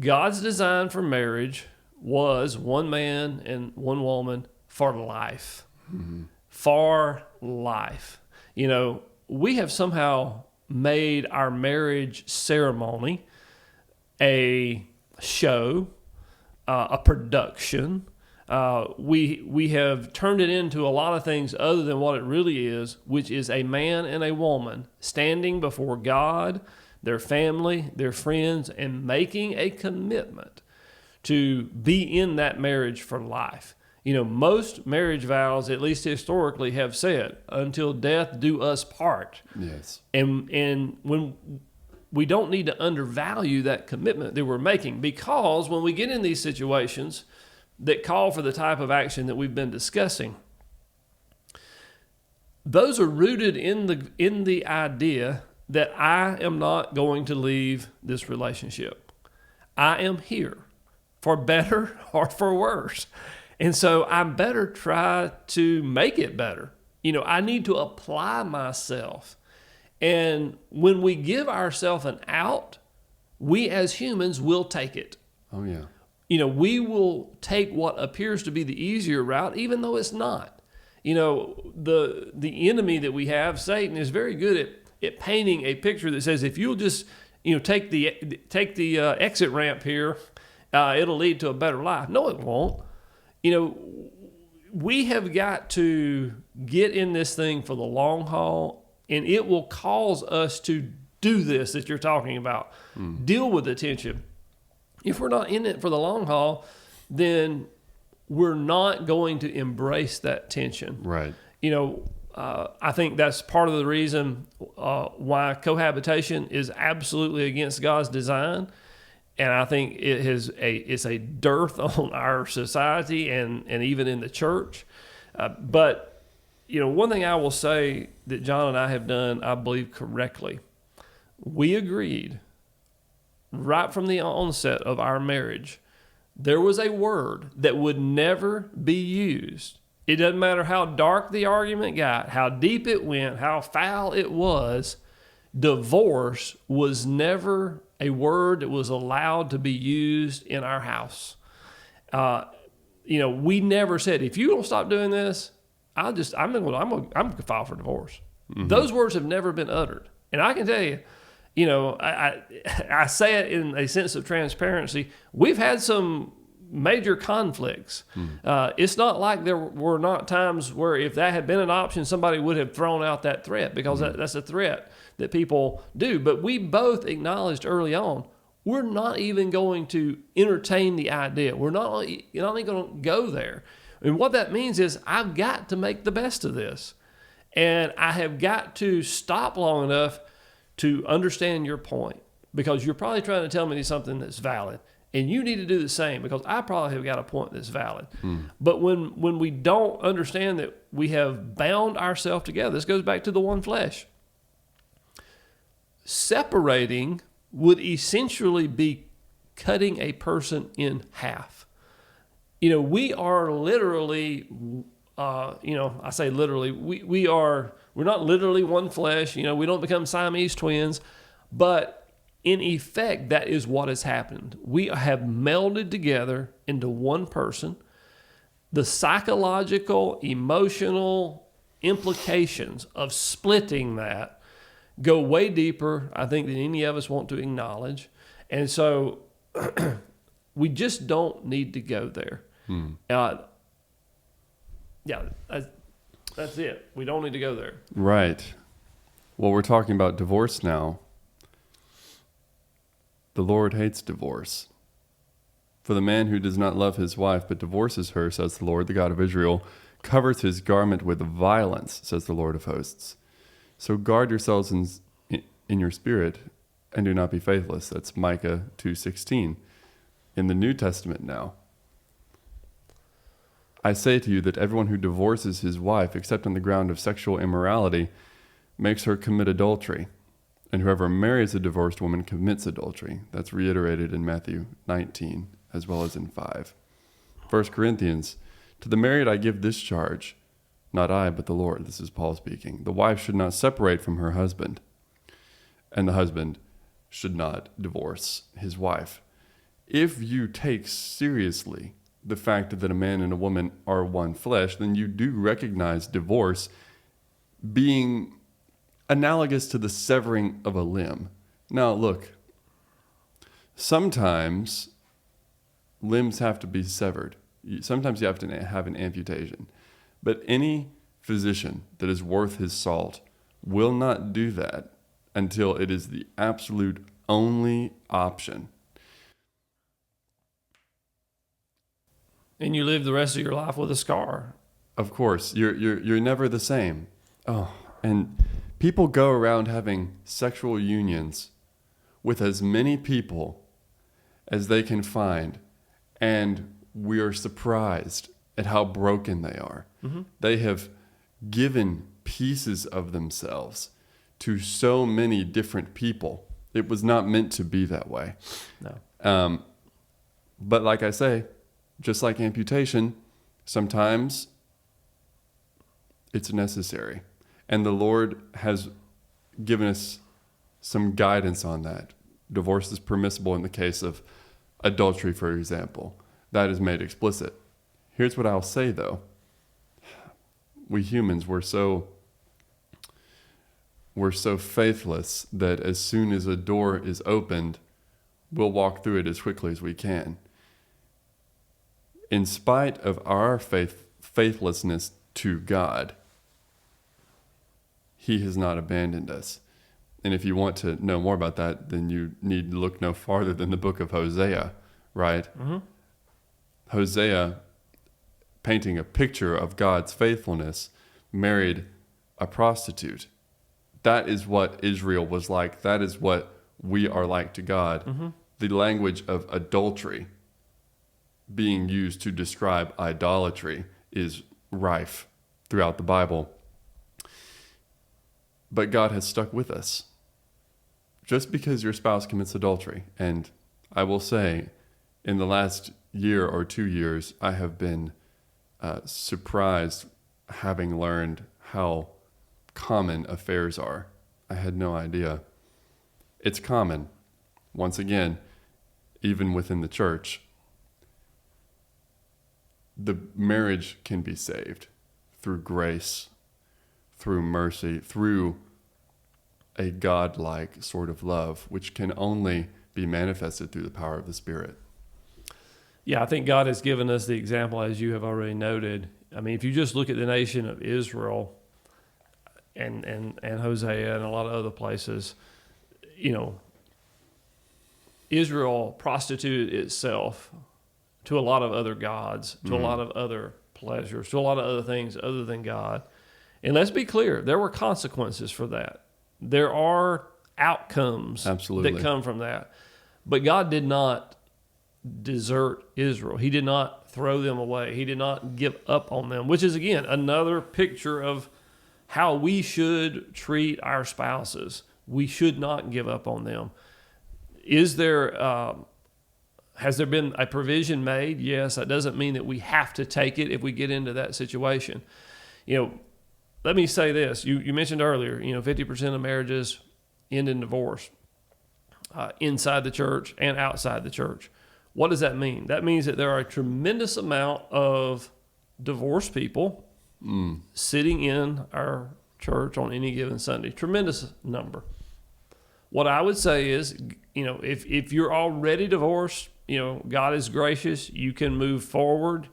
God's design for marriage was one man and one woman for life. Mm-hmm. For life. You know, we have somehow made our marriage ceremony a show, a production. We have turned it into a lot of things other than what it really is, which is a man and a woman standing before God, their family, their friends, and making a commitment to be in that marriage for life. You know, most marriage vows, at least historically, have said, until death do us part. Yes. And when we don't need to undervalue that commitment that we're making, because when we get in these situations that call for the type of action that we've been discussing, those are rooted in the idea that I am not going to leave this relationship. I am here for better or for worse. And so I better try to make it better. You know, I need to apply myself. And when we give ourselves an out, we as humans will take it. Oh, yeah. You know, we will take what appears to be the easier route, even though it's not. You know, the enemy that we have, Satan, is very good at painting a picture that says, if you'll just, you know, take the exit ramp here, it'll lead to a better life. No, it won't. You know, we have got to get in this thing for the long haul, and it will cause us to do this that you're talking about. Deal with the tension. If we're not in it for the long haul, then we're not going to embrace that tension. Right. You know, I think that's part of the reason why cohabitation is absolutely against God's design. And I think it's a dearth on our society and even in the church. But, you know, one thing I will say that John and I have done, I believe correctly, we agreed right from the onset of our marriage, there was a word that would never be used. It doesn't matter how dark the argument got, how deep it went, how foul it was, divorce was never a word that was allowed to be used in our house. You know, we never said, if you don't stop doing this, I'm going to file for divorce. Mm-hmm. Those words have never been uttered. And I can tell you, you know, I say it in a sense of transparency. We've had some major conflicts. It's not like there were not times where if that had been an option, somebody would have thrown out that threat, because that's a threat that people do. But we both acknowledged early on, we're not even going to entertain the idea. You're not even going to go there. And what that means is I've got to make the best of this. And I have got to stop long enough to understand your point, because you're probably trying to tell me something that's valid. And you need to do the same, because I probably have got a point that's valid. But when we don't understand that we have bound ourselves together, this goes back to the one flesh. Separating would essentially be cutting a person in half. You know, we are literally, I say literally, we're not literally one flesh. You know, we don't become Siamese twins, but in effect, that is what has happened. We have melded together into one person. The psychological, emotional implications of splitting that go way deeper, I think, than any of us want to acknowledge. And so we just don't need to go there. That's it. We don't need to go there. Right. Well, we're talking about divorce now. The Lord hates divorce. For the man who does not love his wife but divorces her, says the Lord, the God of Israel, covers his garment with violence, says the Lord of hosts. So guard yourselves in your spirit and do not be faithless. That's Micah 2:16. In the New Testament now, I say to you that everyone who divorces his wife, except on the ground of sexual immorality, makes her commit adultery. And whoever marries a divorced woman commits adultery. That's reiterated in Matthew 19, as well as in 5. 1 Corinthians, to the married I give this charge, not I, but the Lord. This is Paul speaking. The wife should not separate from her husband, and the husband should not divorce his wife. if you take seriously the fact that a man and a woman are one flesh, then you do recognize divorce being analogous to the severing of a limb. Now, look, sometimes limbs have to be severed. Sometimes you have to have an amputation. But any physician that is worth his salt will not do that until it is the absolute only option. And you live the rest of your life with a scar. Of course, you're never the same. Oh, and people go around having sexual unions with as many people as they can find, and we are surprised at how broken they are. Mm-hmm. They have given pieces of themselves to so many different people. It was not meant to be that way. No. But like I say, just like amputation, sometimes it's necessary. And the Lord has given us some guidance on that. Divorce is permissible in the case of adultery, for example. That is made explicit. Here's what I'll say, though. We humans, we're so faithless that as soon as a door is opened, we'll walk through it as quickly as we can. In spite of our faithlessness to God, He has not abandoned us. And if you want to know more about that, then you need to look no farther than the book of Hosea, right? Mm-hmm. Hosea, painting a picture of God's faithfulness, married a prostitute. That is what Israel was like. That is what we are like to God. Mm-hmm. The language of adultery being used to describe idolatry is rife throughout the Bible. But God has stuck with us. Just because your spouse commits adultery, and I will say, in the last year or 2 years, I have been surprised having learned how common affairs are. I had no idea. It's common. Once again, even within the church, the marriage can be saved through grace, through mercy, through a God-like sort of love, which can only be manifested through the power of the Spirit. Yeah, I think God has given us the example, as you have already noted. I mean, if you just look at the nation of Israel and Hosea and a lot of other places, you know, Israel prostituted itself to a lot of other gods, to a lot of other pleasures, to a lot of other things other than God. And let's be clear, there were consequences for that. There are outcomes that come from that. But God did not desert Israel. He did not throw them away. He did not give up on them, which is, again, another picture of how we should treat our spouses. We should not give up on them. Has there been a provision made? Yes. That doesn't mean that we have to take it if we get into that situation. You know, let me say this. You mentioned earlier, 50% of marriages end in divorce inside the church and outside the church. What does that mean? That means that there are a tremendous amount of divorced people sitting in our church on any given Sunday. Tremendous number. What I would say is, if you're already divorced, God is gracious. You can move forward.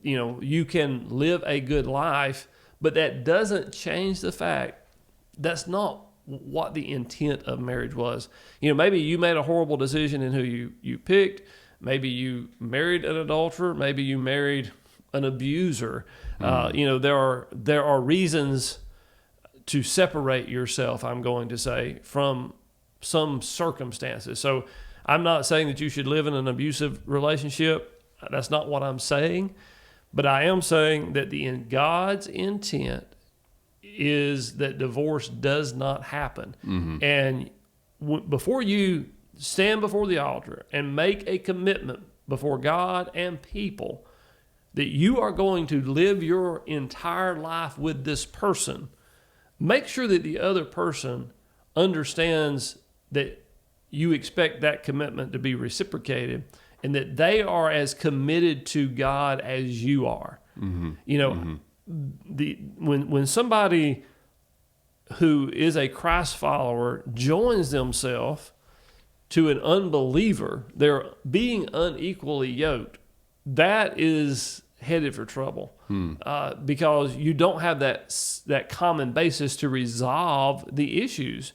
You can live a good life, but that doesn't change the fact that's not what the intent of marriage was. Maybe you made a horrible decision in who you picked. Maybe you married an adulterer. Maybe you married an abuser. There are reasons to separate yourself, I'm going to say, from some circumstances. So I'm not saying that you should live in an abusive relationship. That's not what I'm saying. But I am saying that God's intent is that divorce does not happen. Mm-hmm. And before you stand before the altar and make a commitment before God and people that you are going to live your entire life with this person, make sure that the other person understands that you expect that commitment to be reciprocated, and that they are as committed to God as you are. Mm-hmm. You know, when somebody who is a Christ follower joins themselves to an unbeliever, they're being unequally yoked. That is headed for trouble, because you don't have that common basis to resolve the issues.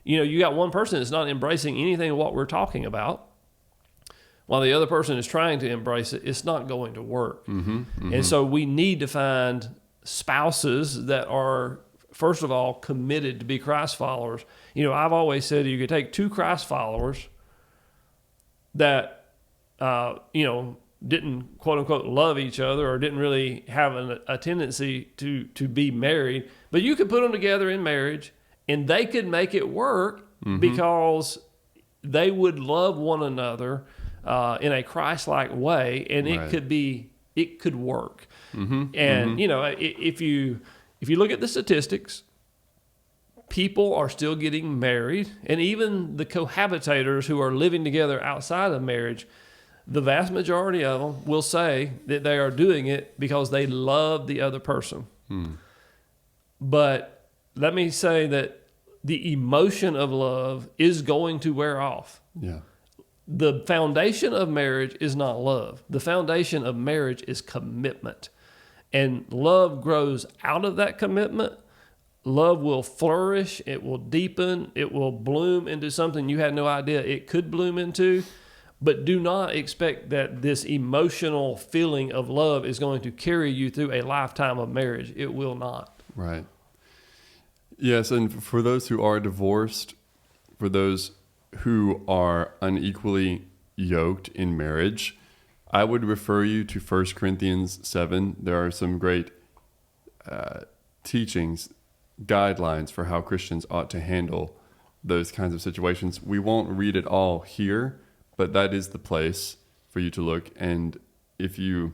You know, you got one person that's not embracing anything of what we're talking about, while the other person is trying to embrace it. It's not going to work. And so we need to find spouses that are, first of all, committed to be Christ followers. You know, I've always said you could take two Christ followers that, didn't, quote unquote, love each other or didn't really have a tendency to be married, but you could put them together in marriage and they could make it work because they would love one another in a Christ-like way, and it could work. And you know, if you look at the statistics, people are still getting married, and even the cohabitators who are living together outside of marriage, the vast majority of them will say that they are doing it because they love the other person. But let me say that the emotion of love is going to wear off. Yeah. The foundation of marriage is not love. The foundation of marriage is commitment. And love grows out of that commitment. Love will flourish. It will deepen. It will bloom into something you had no idea it could bloom into. But do not expect that this emotional feeling of love is going to carry you through a lifetime of marriage. It will not. Right. Yes, and for those who are divorced, for those who are unequally yoked in marriage, I would refer you to 1 Corinthians 7. There are some great teachings, guidelines for how Christians ought to handle those kinds of situations. We won't read it all here, but that is the place for you to look. And if you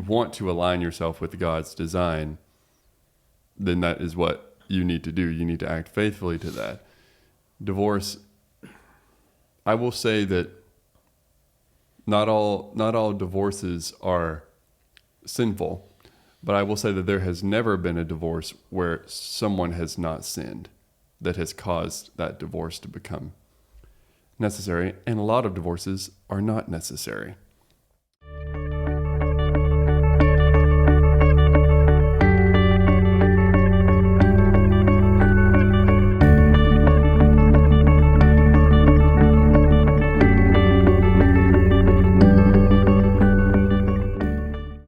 want to align yourself with God's design, then that is what you need to do. You need to act faithfully to that. Divorce, I will say that not all divorces are sinful, but I will say that there has never been a divorce where someone has not sinned that has caused that divorce to become necessary, and a lot of divorces are not necessary.